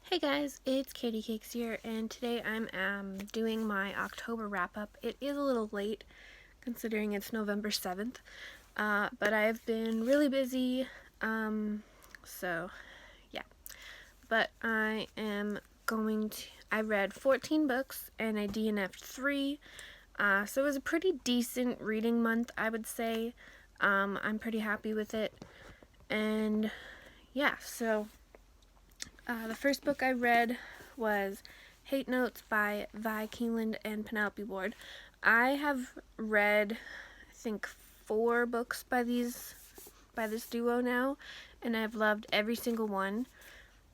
Hey guys, it's Katie Cakes here, and today I'm doing my October wrap-up. It is a little late, considering it's November 7th, but I've been really busy, so yeah. But I read 14 books, and I DNF'd 3, so it was a pretty decent reading month, I would say. I'm pretty happy with it, and yeah, so the first book I read was Hate Notes by Vi Keeneland and Penelope Ward. I have read, I think, 4 books by this duo now, and I've loved every single one.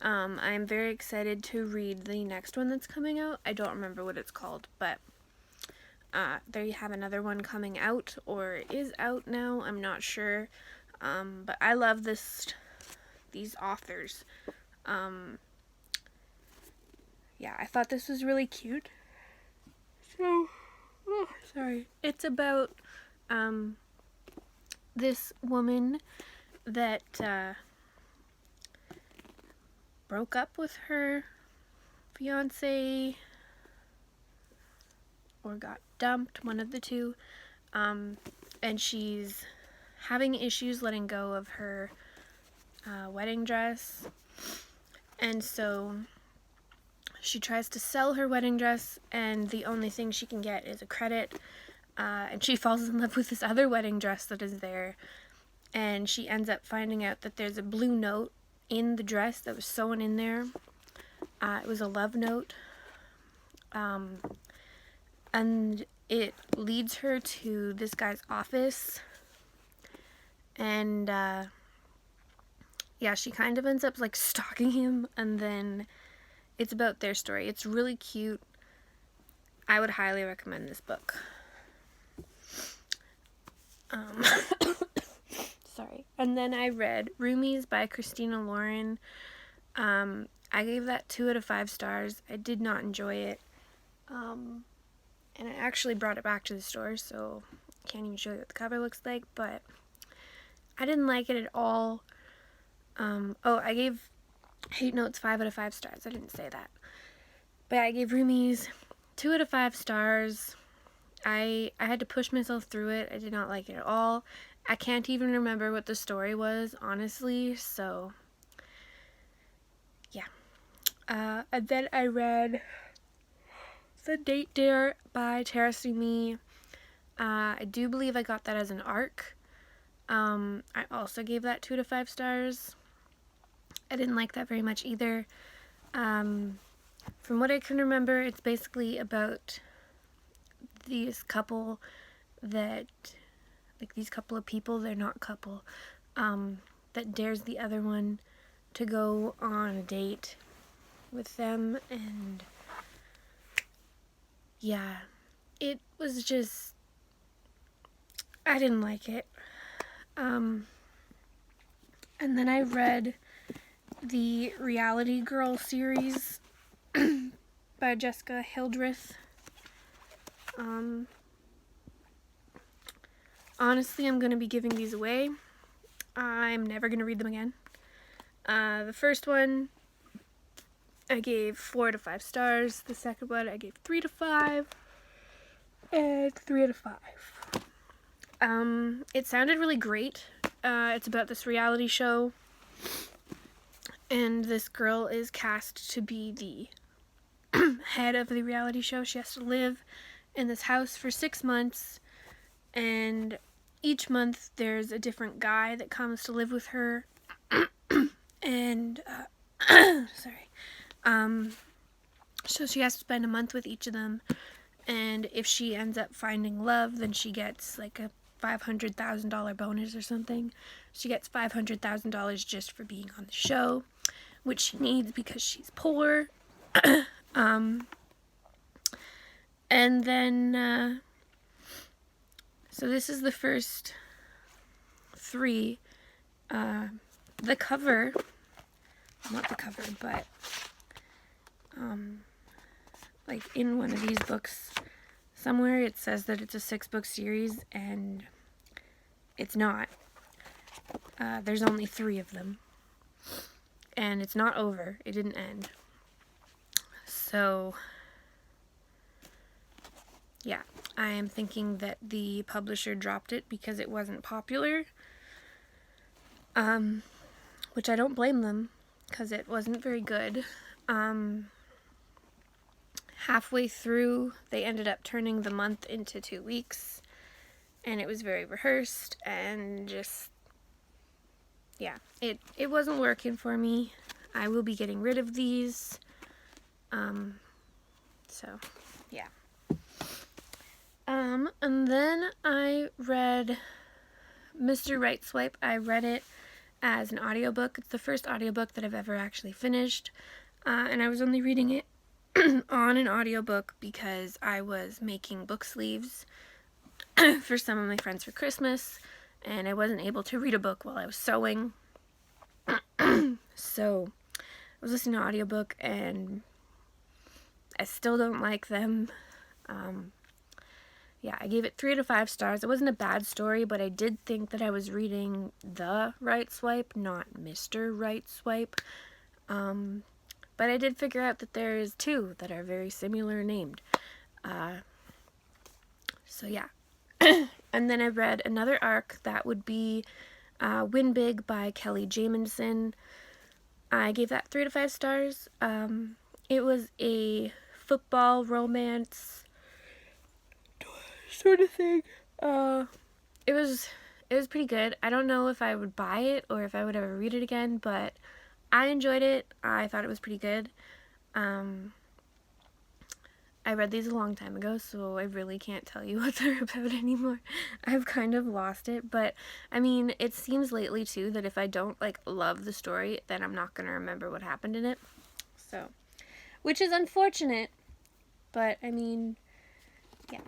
I'm very excited to read the next one that's coming out. I don't remember what it's called, but there you have another one coming out, or is out now, I'm not sure. But I love these authors. Yeah, I thought this was really cute. So, sorry. It's about, this woman that, broke up with her fiance, or got dumped, one of the two, and she's having issues letting go of her, wedding dress, and so she tries to sell her wedding dress, and the only thing she can get is a credit, and she falls in love with this other wedding dress that is there, and she ends up finding out that there's a blue note in the dress that was sewn in there. It was a love note, and it leads her to this guy's office, and yeah, she kind of ends up like stalking him, and then it's about their story. It's really cute. I would highly recommend this book. Sorry. And then I read Roomies by Christina Lauren. I gave that 2 out of 5 stars. I did not enjoy it. And I actually brought it back to the store, so I can't even show you what the cover looks like, but I didn't like it at all. I gave Hate Notes 5 out of 5 stars. I didn't say that. But I gave Roomies 2 out of 5 stars. I had to push myself through it. I did not like it at all. I can't even remember what the story was, honestly, so yeah. And then I read The Date Dare by Terrace Me. I do believe I got that as an ARC. I also gave that 2 out of 5 stars. I didn't like that very much either. From what I can remember, it's basically about these couple that, like these couple of people, they're not couple, that dares the other one to go on a date with them, and yeah, it was just, I didn't like it. And then I read the Reality Girl series by Jessica Hildreth. Honestly, I'm going to be giving these away. I'm never going to read them again. The first one, I gave 4 out of 5 stars. The second one, I gave 3 out of 5. And 3 out of 5. It sounded really great. It's about this reality show, and this girl is cast to be the head of the reality show. She has to live in this house for 6 months, and each month there's a different guy that comes to live with her, and sorry, so she has to spend a month with each of them, and if she ends up finding love, then she gets like a $500,000 bonus or something. She gets $500,000 just for being on the show, which she needs because she's poor. And then, so this is the first 3. The cover, not the cover, but, like in one of these books, somewhere it says that it's a 6-book series, and it's not. There's only 3 of them. And it's not over. It didn't end. So, yeah, I am thinking that the publisher dropped it because it wasn't popular. Which I don't blame them, because it wasn't very good. Halfway through, they ended up turning the month into 2 weeks, and it was very rehearsed, and just, yeah, it wasn't working for me. I will be getting rid of these. So, yeah. And then I read Mr. Right Swipe. I read it as an audiobook. It's the first audiobook that I've ever actually finished, and I was only reading it on an audiobook because I was making book sleeves for some of my friends for Christmas, and I wasn't able to read a book while I was sewing. So I was listening to an audiobook, and I still don't like them. Yeah, I gave it 3 to 5 stars. It wasn't a bad story, but I did think that I was reading The Right Swipe, not Mr. Right Swipe. But I did figure out that there is 2 that are very similar named. So yeah. And then I read another arc that would be Win Big by Kelly Jamieson. I gave that 3 to 5 stars. It was a football romance sort of thing. It was pretty good. I don't know if I would buy it or if I would ever read it again, but I enjoyed it. I thought it was pretty good. I read these a long time ago, so I really can't tell you what they're about anymore. I've kind of lost it, but I mean, it seems lately too that if I don't like love the story, then I'm not gonna remember what happened in it. So, which is unfortunate, but I mean, yeah.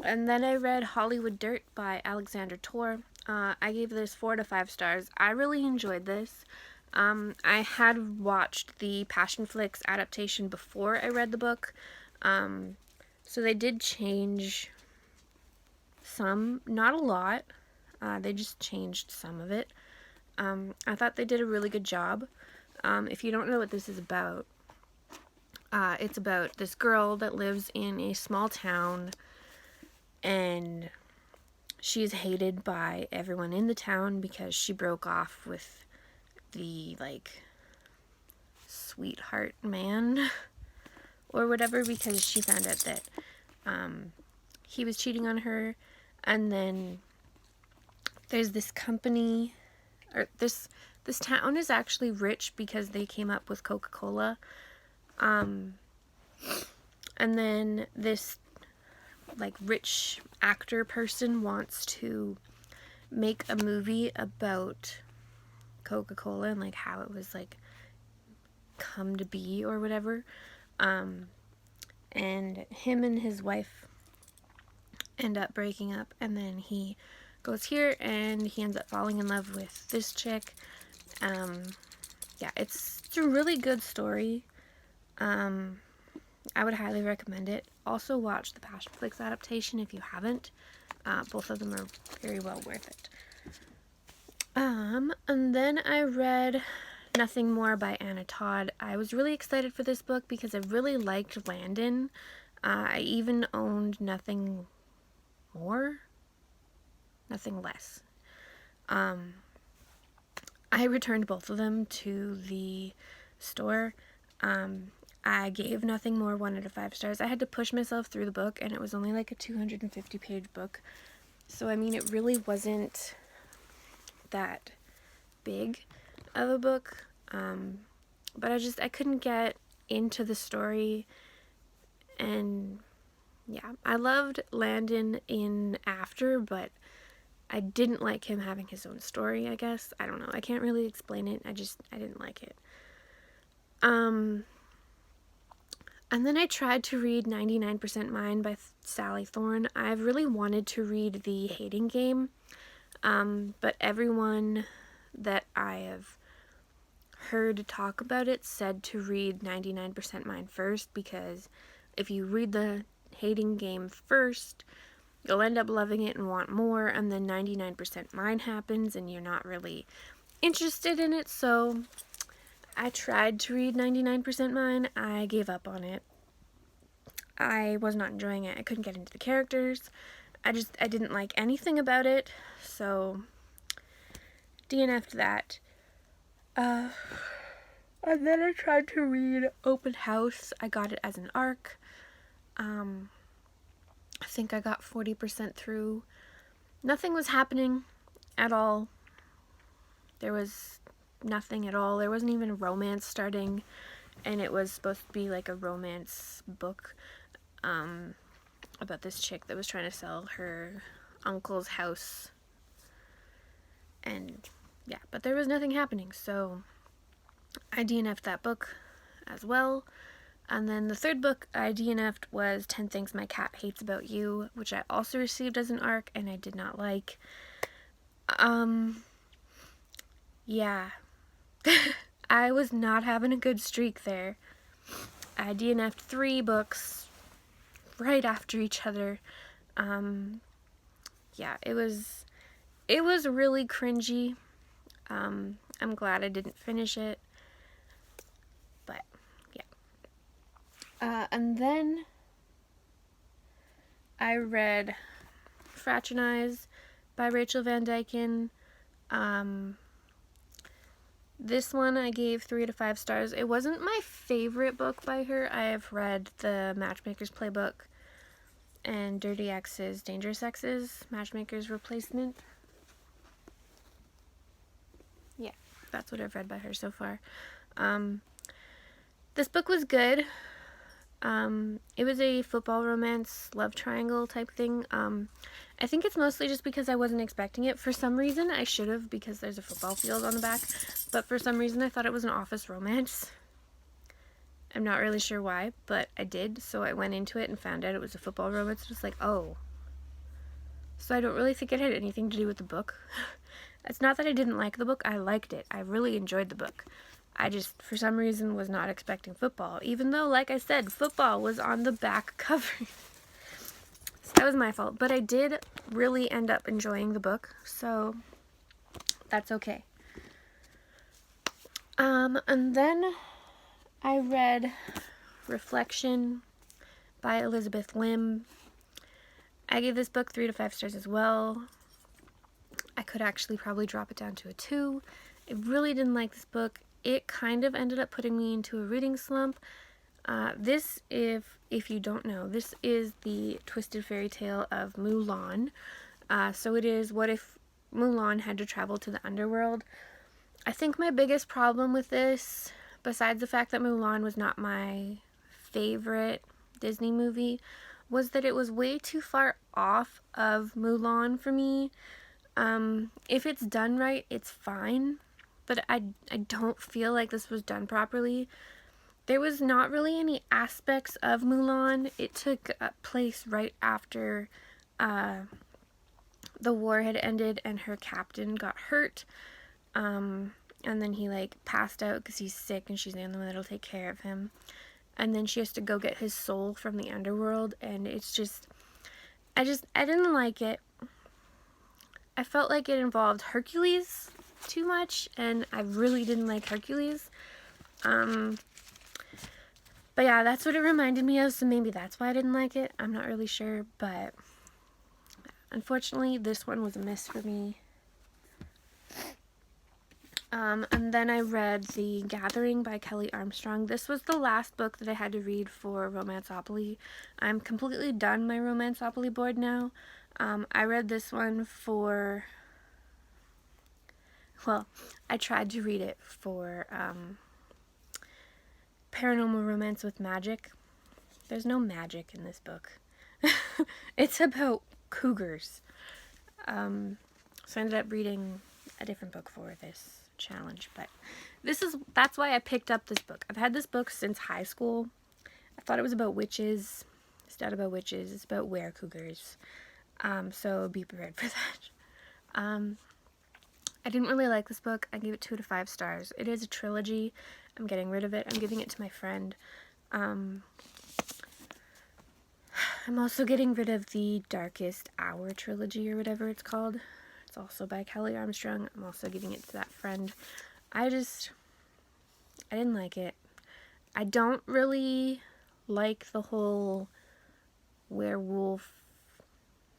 And then I read Hollywood Dirt by Alexandra Tor. I gave this 4 to 5 stars. I really enjoyed this. I had watched the Passionflix adaptation before I read the book. So they did change some, not a lot. They just changed some of it. I thought they did a really good job. If you don't know what this is about, it's about this girl that lives in a small town, and she's hated by everyone in the town because she broke off with the, like, sweetheart man or whatever, because she found out that he was cheating on her. And then there's this company, or this town is actually rich because they came up with Coca-Cola. And then this like rich actor person wants to make a movie about Coca-Cola and like how it was like come to be or whatever. And him and his wife end up breaking up, and then he goes here and he ends up falling in love with this chick. Yeah, it's a really good story. I would highly recommend it. Also watch the Passionflix adaptation if you haven't. Both of them are very well worth it. And then I read Nothing More by Anna Todd. I was really excited for this book because I really liked Landon. I even owned Nothing Less. I returned both of them to the store. I gave Nothing More 1 out of 5 stars. I had to push myself through the book, and it was only like a 250-page book. So, I mean, it really wasn't that big of a book. But I couldn't get into the story. And, yeah, I loved Landon in After, but I didn't like him having his own story, I guess. I don't know. I can't really explain it. I didn't like it. And then I tried to read 99% Mine by Sally Thorne. I've really wanted to read The Hating Game, but everyone that I have heard talk about it said to read 99% Mine first, because if you read The Hating Game first, you'll end up loving it and want more, and then 99% Mine happens and you're not really interested in it. So I tried to read 99% Mine. I gave up on it. I was not enjoying it. I couldn't get into the characters. I didn't like anything about it, so DNF'd that. And then I tried to read Open House. I got it as an ARC. I think I got 40% through. Nothing was happening at all. There was nothing at all. There wasn't even a romance starting, and it was supposed to be like a romance book about this chick that was trying to sell her uncle's house. And yeah, but there was nothing happening, so I DNF'd that book as well. And then the third book I DNF'd was 10 Things My Cat Hates About You, which I also received as an ARC, and I did not like. Yeah. I was not having a good streak there. I DNF'd 3 books right after each other. Yeah, it was really cringy. I'm glad I didn't finish it. But, yeah. And then I read Fraternize by Rachel Van Dyken. This one I gave 3 to 5 stars. It wasn't my favorite book by her. I have read the Matchmaker's Playbook and Dirty X's Dangerous X's Matchmaker's Replacement. Yeah, that's what I've read by her so far. This book was good. It was a football romance love triangle type thing. I think it's mostly just because I wasn't expecting it. For some reason, I should have, because there's a football field on the back, but for some reason I thought it was an office romance. I'm not really sure why, but I did, so I went into it and found out it was a football romance. Just like, oh. So I don't really think it had anything to do with the book. It's not that I didn't like the book. I liked it. I really enjoyed the book. I just, for some reason, was not expecting football, even though, like I said, football was on the back cover. So that was my fault, but I did really end up enjoying the book, so that's okay. And then I read Reflection by Elizabeth Lim. I gave this book 3 to 5 stars as well. I could actually probably drop it down to a 2. I really didn't like this book. It kind of ended up putting me into a reading slump. This, if you don't know, this is the twisted fairy tale of Mulan. So it is, what if Mulan had to travel to the underworld? I think my biggest problem with this, besides the fact that Mulan was not my favorite Disney movie, was that it was way too far off of Mulan for me. If it's done right, it's fine, but I don't feel like this was done properly. There was not really any aspects of Mulan. It took place right after the war had ended and her captain got hurt. And then he like passed out because he's sick and she's the only one that'll take care of him. And then she has to go get his soul from the underworld, and it's just, I didn't like it. I felt like it involved Hercules too much, and I really didn't like Hercules. But yeah, that's what it reminded me of, so maybe that's why I didn't like it. I'm not really sure, but unfortunately, this one was a miss for me. And then I read The Gathering by Kelly Armstrong. This was the last book that I had to read for Romanceopoly. I'm completely done my Romanceopoly board now. I read this one for, well, I tried to read it for Paranormal Romance with Magic. There's no magic in this book. It's about cougars. So I ended up reading a different book for this challenge, but that's why I picked up this book. I've had this book since high school. I thought it was about witches. It's not about witches, it's about were-cougars. So be prepared for that. I didn't really like this book. I gave it 2 to 5 stars. It is a trilogy. I'm getting rid of it. I'm giving it to my friend. I'm also getting rid of the Darkest Hour trilogy or whatever it's called. It's also by Kelly Armstrong. I'm also giving it to that friend. I didn't like it. I don't really like the whole werewolf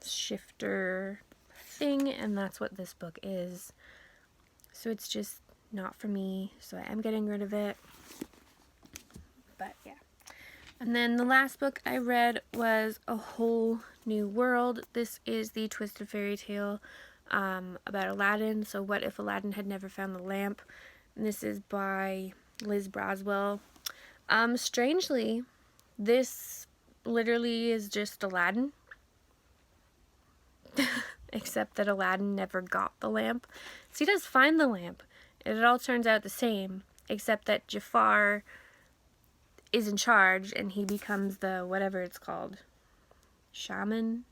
shifter thing, and that's what this book is. So it's just not for me, so I am getting rid of it. But yeah. And then the last book I read was A Whole New World. This is the twisted fairy tale about Aladdin. So what if Aladdin had never found the lamp? And this is by Liz Braswell. Strangely, this literally is just Aladdin. Except that Aladdin never got the lamp. So he does find the lamp. And it all turns out the same. Except that Jafar is in charge and he becomes the whatever it's called. Shaman?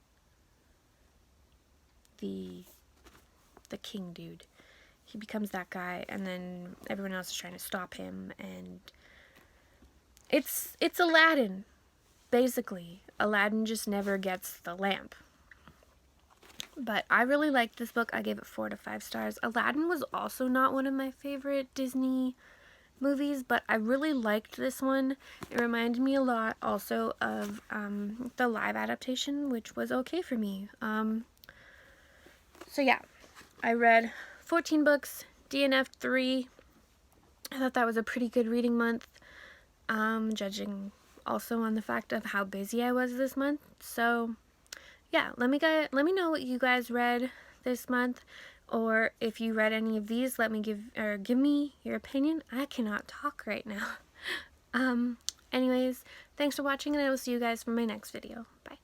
The king dude. He becomes that guy, and then everyone else is trying to stop him, and it's Aladdin, basically. Aladdin just never gets the lamp. But I really liked this book. I gave it 4 to 5 stars. Aladdin was also not one of my favorite Disney movies, but I really liked this one. It reminded me a lot also of the live adaptation, which was okay for me. So yeah, I read 14 books, DNF 3. I thought that was a pretty good reading month, judging also on the fact of how busy I was this month. So yeah, let me know what you guys read this month, or if you read any of these, give me your opinion. I cannot talk right now. Anyways, thanks for watching, and I will see you guys for my next video. Bye.